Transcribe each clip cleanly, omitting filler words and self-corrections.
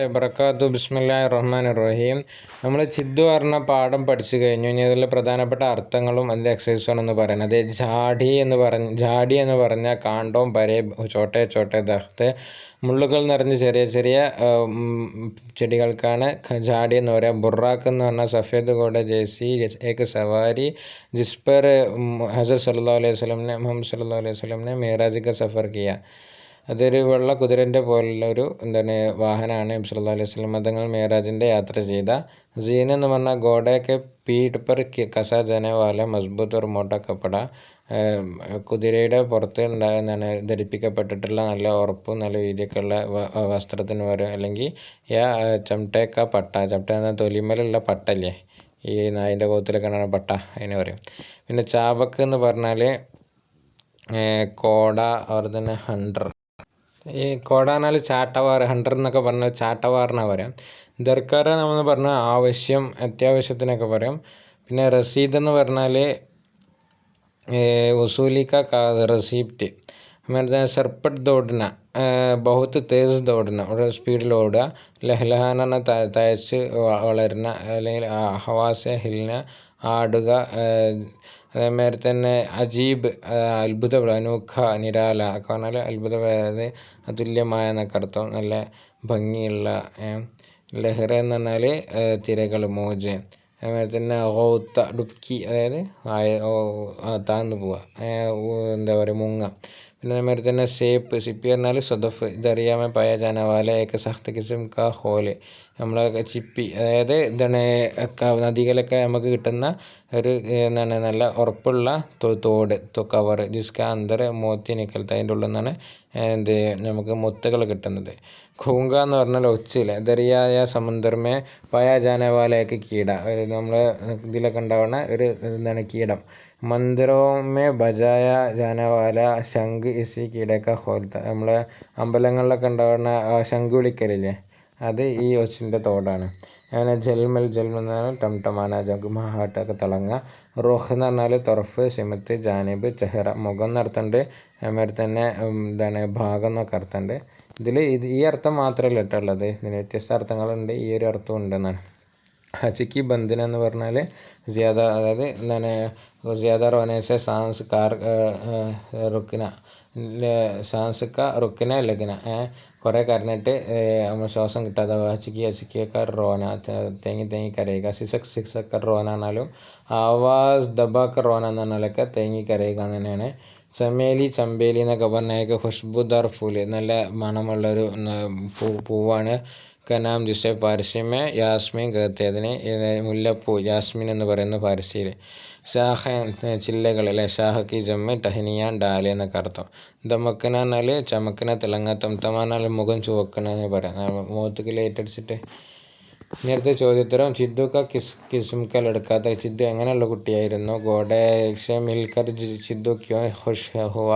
വബറകാതുഹു ബിസ്മില്ലാഹിർ റഹ്മാനിർ റഹീം. നമ്മൾ ചിദ്ദു പറഞ്ഞ പാഠം പഠിച്ചു കഴിഞ്ഞു. ഇനി അതിൽ പ്രധാനപ്പെട്ട അർത്ഥങ്ങളും അതിൻ്റെ എക്സസൈസുകളെന്ന് പറയുന്നത് ജാടി എന്ന് പറഞ്ഞാൽ കാണ്ടവും പരേ ചോട്ടെ ചോട്ടെ ദർത്തെ മുള്ളുകൾ നിറഞ്ഞ് ചെറിയ ചെറിയ ചെടികൾക്കാണ് ജാടി എന്ന് പറയുക. ബുറാക്ക് എന്ന് പറഞ്ഞാൽ സഫേദ് കോട ജേസി ഏക്ക് സവാരി ജിസ് पर ഹസരത്ത് സല്ലല്ലാഹു അലൈഹി വസല്ലം ने മുഹമ്മദ് സല്ലല്ലാഹു അലൈഹി വസല്ലം ने मेराज का सफ़र किया. അതൊരു വെള്ള കുതിരൻ്റെ പോലുള്ള ഒരു വാഹനമാണ്. നബി സല്ലല്ലാഹു അലൈഹി വസല്ലം തങ്ങൾ മേറാജിൻ്റെ യാത്ര ചെയ്ത. സീൻ എന്ന് പറഞ്ഞാൽ ഗോഡയൊക്കെ പീഠ് പർ കസാ ജാനെ വാല മസ്ബൂത്ത് ഒരു മോട്ട കപ്പട, കുതിരയുടെ പുറത്ത് ധരിപ്പിക്കപ്പെട്ടിട്ടുള്ള നല്ല ഉറപ്പും നല്ല വീതിയൊക്കെ ഉള്ള വസ്ത്രത്തിന് പറയും. അല്ലെങ്കിൽ ചമട്ടേക്ക പട്ട, ചമട്ട എന്ന തൊലിമേലുള്ള പട്ടല്ലേ, ഈ നായിൻ്റെ കോത്തിലൊക്കെ ഉണ്ടാകുന്ന പട്ട, അതിന് പറയും. പിന്നെ ചാബക്ക് എന്ന് പറഞ്ഞാൽ കോട, അവർ തന്നെ ഹണ്ടർ. ഈ കോട എന്നാൽ ചാട്ടവാർ, ഹണ്ടർ എന്നൊക്കെ പറഞ്ഞാൽ ചാട്ടവാറിനാണ് പറയാം. ദർക്കാർ നമ്മൾ പറഞ്ഞാൽ ആവശ്യം, അത്യാവശ്യത്തിനൊക്കെ പറയും. പിന്നെ റസീദ് എന്ന് പറഞ്ഞാൽ വസൂലിക്ക റെസിപ്റ്റ്. അതുപോലെ സർപ്പട്ട് ദോടന, ബഹുത്ത് തേസ് ദോടന, ഒരു സ്പീഡിൽ ഓടുക. ലഹ്ലഹാന പറഞ്ഞാൽ തയച്ച് വളരുന്ന, അല്ലെങ്കിൽ ഹവാസെ ഹിൽന ആടുക. അതേമാതിരി തന്നെ അജീബ് അത്ഭുത, അനൂഖ നിരാല ഒക്കെ പറഞ്ഞാൽ അത്ഭുത, അതായത് അതുല്യമായ എന്നൊക്കെ അർത്ഥം, നല്ല ഭംഗിയുള്ള. ലഹ്റ എന്ന് പറഞ്ഞാൽ തിരകൾ, മോജ്. അതുപോലെ തന്നെ ഗൗത്ത ഡുബ്ക്കി, അതായത് താഴ്ന്നു പോവുക, എന്താ പറയുക, മുങ്ങ. പിന്നെ അതേമാതിരി തന്നെ സേപ്പ്, സിപ്പി പറഞ്ഞാൽ സദഫ്, ഇതറിയാമേ പയ ജാനവാല ഏക സഖ്ത് കിസ്ം കാ ഹോല്, നമ്മളെ ചിപ്പി, അതായത് നദികളൊക്കെ നമുക്ക് കിട്ടുന്ന ഒരു നല്ല ഉറപ്പുള്ള തോട്, കവർ, ജിസ്ക അന്തർ മോത്തി നിക്കലത്ത്, അതിൻ്റെ ഉള്ളിൽ നിന്നാണ് നമുക്ക് മുത്തുകൾ കിട്ടുന്നത്. ഖൂങ്ക എന്ന് പറഞ്ഞാൽ ഒച്ചിൽ, ദറിയായ സമുദ്രമേ പയ ജാനവാലയൊക്കെ കീട, നമ്മൾ ഇതിലൊക്കെ ഉണ്ടാവുന്ന ഒരു കീടം. മന്ദിറോമേ ബജായ ജാനവാല ശംഖ് ഇസി കീടക്ക ഹോൽത്ത, നമ്മളെ അമ്പലങ്ങളിലൊക്കെ ഉണ്ടാവുന്ന ശംഖ് വിളിക്കലില്ലേ, അത് ഈ ഒച്ചിൻ്റെ തോടാണ്. അങ്ങനെ ജൽമൽ എന്ന് പറഞ്ഞാൽ ടംടമാന, ജഗ്മഹാട്ടൊക്കെ തിളങ്ങുക. റോഹ് എന്ന് പറഞ്ഞാൽ തൊറഫ്, സിമത്ത്, ജാനിബ്, ചെഹറ, മുഖം എന്നർത്ഥമുണ്ട്. അതുമാതിരി തന്നെ ഭാഗം എന്നൊക്കെ അർത്ഥമുണ്ട്. ഈ അർത്ഥം മാത്രമല്ല ഇട്ടുള്ളത്, ഇതിന് വ്യത്യസ്ത അർത്ഥങ്ങളുണ്ട്, ഈ ഒരു അർത്ഥം ഉണ്ടെന്നാണ്. ഹച്ചിക്ക് ബന്ധന എന്ന് പറഞ്ഞാൽ ജിയാദ, അതായത് ജിയാദ റോനേസെ സാൻസ് കാർ റുക്കിന, സാൻസ് കാ റുക്കിന ലഗ്ന, കുറേ കരഞ്ഞിട്ട് നമ്മൾ ശ്വാസം കിട്ടാതെ. ഹച്ചിക്ക് റോന, തേങ്ങി കരയുക. സിസക് റോന എന്നാലും ആവാസ് ദബാക്കർ റോന എന്ന് പറഞ്ഞാലൊക്കെ തേങ്ങി കരയുക എന്ന് തന്നെയാണ്. ചമ്പേലി എന്നൊക്കെ പറഞ്ഞാൽ ഖുഷ്ബുദാർ ഫൂല്, നല്ല മണമുള്ളൊരു പൂവാണ്. കനാം ജിസെ പാരസ്യമേ യാസ്മീൻ കഹത്തെ, അതിന് മുല്ലപ്പൂ, ജാസ്മിൻ എന്ന് പറയുന്നു പാരസിയിൽ. ഷാഹ ചില്ലകൾ അല്ലെ, ഷാഹക്കി ജമ്മ് ടഹനിയാൻ ഡാല എന്നൊക്കെ അർത്ഥം. ദമക്കന എന്നാൽ ചമക്കന, തിളങ്ങ. തംതമാനാൽ മുഖം ചുവക്കണ എന്ന് പറയാം, മുഖത്തേക്ക് ലൈറ്റ് അടിച്ചിട്ട്. നേരത്തെ ചോദ്യോത്തരം. ചിദ്ദു ക കിസ്മ ലടുക്കാത്ത, ചിദ്ദു എങ്ങനെയുള്ള കുട്ടിയായിരുന്നു. ഗോഡെ മിൽക്കർ ചിദ്ദു ക്യോ ഖുഷ് ഹുവ,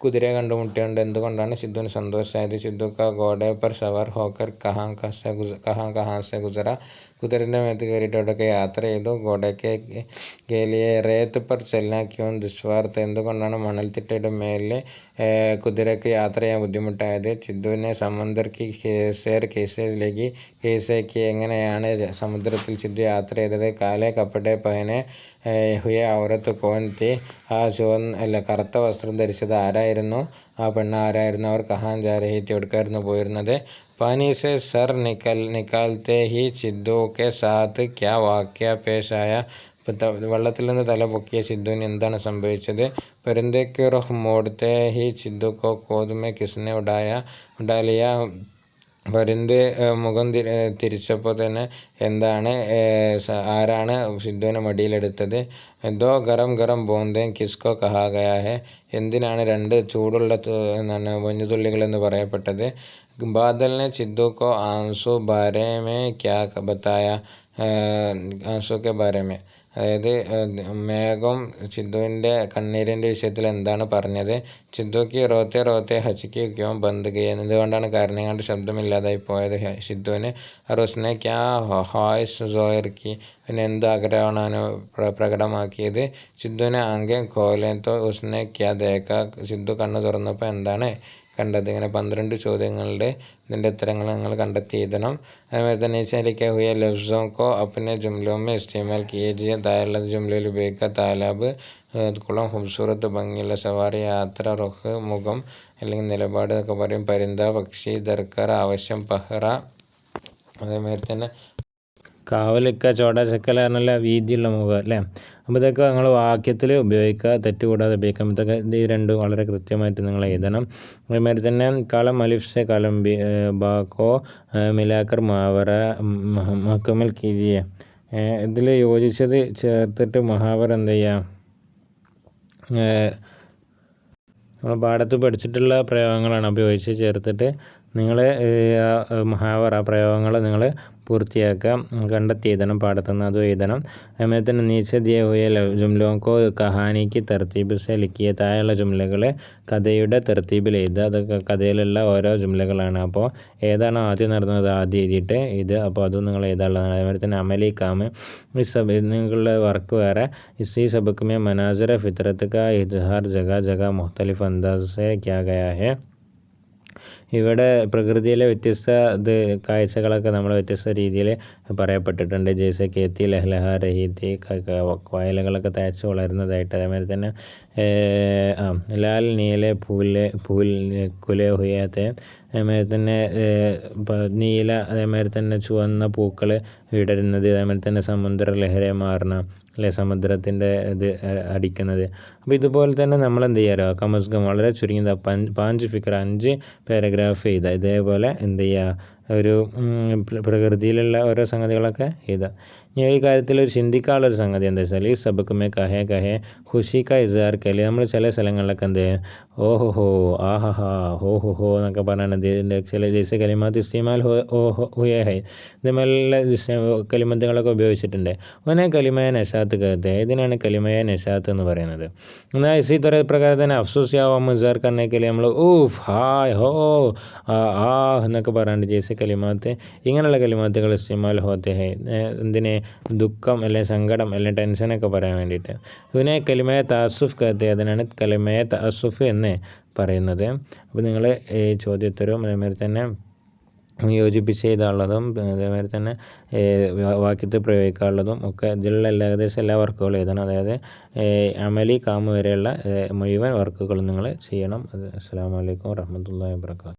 കുതിരയെ കണ്ടുമുട്ടിയുണ്ട് എന്തുകൊണ്ടാണ് സിദ്ധുവിന് സന്തോഷമായത്. സിദ്ധു കാ ഗോഡെ പർ സവാർ ഹോക്കർ കഹാ സെ ഗുസറ, കുതിരൻ്റെ മേത്ത് കയറിയിട്ട് എവിടെയൊക്കെ യാത്ര ചെയ്തു. ഗോഡയ്ക്ക് ഗേലിയെ റേത്ത് പർ ചെല്ലാ ക്യോൻ ദുഷ്വാർത്ത്, എന്തുകൊണ്ടാണ് മണൽത്തിട്ടയുടെ മേലിൽ കുതിരയ്ക്ക് യാത്ര ചെയ്യാൻ ബുദ്ധിമുട്ടായത്. സിദ്ധുവിനെ സമന്ദർ കി സേർ കേസയിലേക്ക്, കേസയ്ക്ക് എങ്ങനെയാണ് സമുദ്രത്തിൽ സിദ്ധു യാത്ര ചെയ്തത്. കാലെ കപ്പടെ പഹനെ ഹുയ ഔറത്ത് കോൻ തി, ആ കറുത്ത വസ്ത്രം ധരിച്ചത് ആരായിരുന്നു, ആ പെണ്ണ് ആരായിരുന്നു. അവർ കഹാൻ ജാ രഹി തി, എവിടേക്കായിരുന്നു പോയിരുന്നത്. പാനി സെ സർ നിക്കാൽത്തെ ഹി സിദ്ധു കെ സാത്ത് ക്യാ വാക്യ പേഷ് ആയ, വെള്ളത്തിൽ നിന്ന് തല പൊക്കിയ സിദ്ധുവിന് എന്താണ് സംഭവിച്ചത്. പരിന്ദേ കി റുഖ് മോഡത്തെ ഹി സിദ്ധു കോ ഗോദ് മേ കിസ്നെ ഉഡാലിയ, പരിന്ത് മുഖം തിരിച്ചപ്പോൾ തന്നെ ആരാണ് സിദ്ധുവിനെ മടിയിലെടുത്തത്. ദോ ഗരം ഗരം ബോന്തേ കിസ്കോ കഹാ ഗയാ ഹെ, എന്തിനാണ് രണ്ട് ചൂടുള്ള മഞ്ഞുതുള്ളികൾ എന്ന് പറയപ്പെട്ടത്. ബാദലിനെ സിദ്ധു കോ ആൻസു ബാരെ മേ ക്യാ ബത്തായ, ആൻസു കെ ബാരെ മേ, അതായത് മേഘം സിദ്ധുവിൻ്റെ കണ്ണീരിൻ്റെ വിഷയത്തിൽ എന്താണ് പറഞ്ഞത്. സിദ്ധുക്ക് റോത്തെ റോത്തെ ഹച്ചിക്ക് ക്യോം ബന്ദ് ഗയ, എന്തുകൊണ്ടാണ് കരഞ്ഞു കൊണ്ട് ശബ്ദമില്ലാതായി പോയത് സിദ്ധുവിന്. ഉസ്നെ ക്യാ ഹായ്സ് സോയർ കി, പിന്നെ എന്ത് ആഗ്രഹമാണ് പ്രകടമാക്കിയത്. സിദ്ധുവിനെ ആംഗെ ഖോലെ തോ ഉസ്നെ ക്യാ ദേഖ, സിദ്ധു കണ്ണു തുറന്നപ്പോൾ എന്താണ് കണ്ടത്. ഇങ്ങനെ 12 ചോദ്യങ്ങളുടെ ഇതിൻ്റെ ഉത്തരങ്ങൾ നിങ്ങൾ കണ്ടെത്തി എഴുതണം. അതുപോലെ തന്നെ नीचे लिखे हुए लफ्ज़ों को अपने जुमलों में इस्तेमाल कीजिए. താഴെയുള്ള ജുംലയിൽ ഉപയോഗിക്കുക. താലാബ് കുളം, ഖൂബ്സൂറത്ത് ഭംഗിയുള്ള, സവാരി യാത്ര, റുഖ് മുഖം അല്ലെങ്കിൽ നിലപാട് എന്നൊക്കെ പറയും. പരിന്ത പക്ഷി, ദർക്കർ ആവശ്യം, പഹ്റ അതേമാതിരി തന്നെ കാവലിക്ക, ചോടാ ചക്കല പറഞ്ഞല്ല വീതിയുള്ള മുഖം അല്ലേ. അപ്പോൾ ഇതൊക്കെ നിങ്ങൾ വാക്യത്തിൽ ഉപയോഗിക്കുക, തെറ്റുകൂടാതെ ഉപയോഗിക്കാം. ഇതൊക്കെ ഇത് രണ്ടും വളരെ കൃത്യമായിട്ട് നിങ്ങൾ എഴുതണം. അതേമാതിരി തന്നെ കളം അലിഫ് സെ കലം ബാക്കോ മിലാക്കർ മുഹാവറ മുക്കമ്മൽ കീജിയ. ഇതിൽ യോജിച്ചത് ചേർത്തിട്ട് മുഹാവറ എന്ത് ചെയ്യുക, നമ്മൾ പാഠത്ത് പഠിച്ചിട്ടുള്ള പ്രയോഗങ്ങളാണ് ഉപയോഗിച്ച് ചേർത്തിട്ട് നിങ്ങൾ മുഹാവറ പ്രയോഗങ്ങൾ നിങ്ങൾ പൂർത്തിയാക്കുക, കണ്ടെത്തി എഴുതണം, പാഠത്തുനിന്ന് അതും എഴുതണം. അതുപോലെ തന്നെ നീച്ച ദിയ ഹുയ ജുംലോക്കോ കഹാനിക്ക് തർത്തീബ് സെ ലിക്കിയ. താഴെയുള്ള ജുംലകൾ കഥയുടെ തർത്തീബിൽ എഴുതുക. അതൊക്കെ കഥയിലുള്ള ഓരോ ജുംലകളാണ്. അപ്പോൾ ഏതാണോ ആദ്യം നടന്നത് ആദ്യം എഴുതിയിട്ട് ഇത്, അപ്പോൾ അതും നിങ്ങൾ എഴുതാനുള്ളതാണ്. അതുപോലെ തന്നെ അമലി കാമ് ഈ നിങ്ങളുടെ വർക്ക് വേറെ. ഇസി സബക്ക് മേ മനാസിറ ഫിത്രത്ത് കാ ഇദ്ഹാർ ജഗ ജഗ മുഖ്തലിഫ് അന്ദാസ് സെ ക്യാ ഗയാ ഹെ. ഇവിടെ പ്രകൃതിയിലെ വ്യത്യസ്ത കാഴ്ചകളൊക്കെ നമ്മൾ വ്യത്യസ്ത രീതിയിൽ പറയപ്പെട്ടിട്ടുണ്ട്. ജയ്സെ കേത്തി ലഹ്ലഹ രഹീത്തി, വയലുകളൊക്കെ തഴച്ച് വളരുന്നതായിട്ട്. അതേമാതിരി തന്നെ ലാൽ നീലെ പൂൽ കുലെ ഹുയാത്തെ. അതേമാതിരി തന്നെ നീല, അതേമാതിരി തന്നെ ചുവന്ന പൂക്കൾ വിടരുന്നത്. അതേമാതിരി തന്നെ സമുദ്ര ലഹരെ മാറണ അല്ലെ, സമുദ്രത്തിൻ്റെ ഇത് അടിക്കുന്നത്. അപ്പോൾ ഇതുപോലെ തന്നെ നമ്മൾ എന്ത് ചെയ്യാറോ കമസ്കം വളരെ ചുരുങ്ങിയത് 5 ഫിക്ര 5 പാരഗ്രാഫ് എഴുതുക. ഇതേപോലെ എന്ത് ചെയ്യുക, ഒരു പ്രകൃതിയിലുള്ള ഓരോ സംഗതികളൊക്കെ എഴുതുക. ഇനി ഈ കാര്യത്തിൽ ഒരു ചിന്തിക്കാനുള്ളൊരു സംഗതി എന്താ വെച്ചാൽ ഈ സബക്ക് മേ കഹേ ഖുഷി ക ഇസ്ഹാർ കലി. നമ്മൾ ചില സ്ഥലങ്ങളിലൊക്കെ എന്ത് ഓഹോ ഹോ ആഹഹാ ഹോ ഹോ ഹോ എന്നൊക്കെ പറഞ്ഞാണ് ഇതിൻ്റെ ചില ജയ്സെ കലിമാത്ത് ഇസ്തിമാൽ ഹുയ ഹൈ. ഇതേമാതിരിയുള്ള കലിമത്തുകളൊക്കെ ഉപയോഗിച്ചിട്ടുണ്ട്. ഒന്നേ കലിമയ നഷാത്ത് കഹത്തെ. ഇതിനാണ് കലിമയ നഷാത്ത് എന്ന് പറയുന്നത്. എന്നാൽ ഇസി പ്രകാരം തന്നെ അഫ്സോസ് യാവും ഇസ്ഹാർ കർണേക്കലി നമ്മൾ ഊഫ് ഹായ് ഹോ ആ എന്നൊക്കെ പറയാണ്ട് ജയ്സെ കലിമാത്ത് ഇങ്ങനെയുള്ള കലിമാത്തുകൾ ഇസ്തിമാൽ ഹോത്തെ ഹൈ. എന്തിന്, ദുഃഖം അല്ലെങ്കിൽ സങ്കടം അല്ലെങ്കിൽ ടെൻഷനൊക്കെ പറയാൻ വേണ്ടിയിട്ട്. ഇതിനെ കലിമയ തഅസ്സുഫ് കഹത്തെ. അതിനാണ് കലിമയ തഅസ്സുഫ് എന്ന് പറയുന്നത്. അപ്പോൾ നിങ്ങൾ ഈ ചോദ്യോത്തരവും അതേമാതിരി തന്നെ യോജിപ്പിച്ച് എഴുതാനുള്ളതും അതേമാതിരി തന്നെ വാക്യത്തിൽ പ്രയോഗിക്കാനുള്ളതും ഒക്കെ ഇതിലുള്ള ഏകദേശം എല്ലാ വർക്കുകളും എഴുതണം. അതായത് അമലി കാമ് വരെയുള്ള മുഴുവൻ വർക്കുകളും നിങ്ങൾ ചെയ്യണം. അസ്സലാമു അലൈക്കും വറഹ്മത്തുള്ളാഹി വബറകാതുഹു.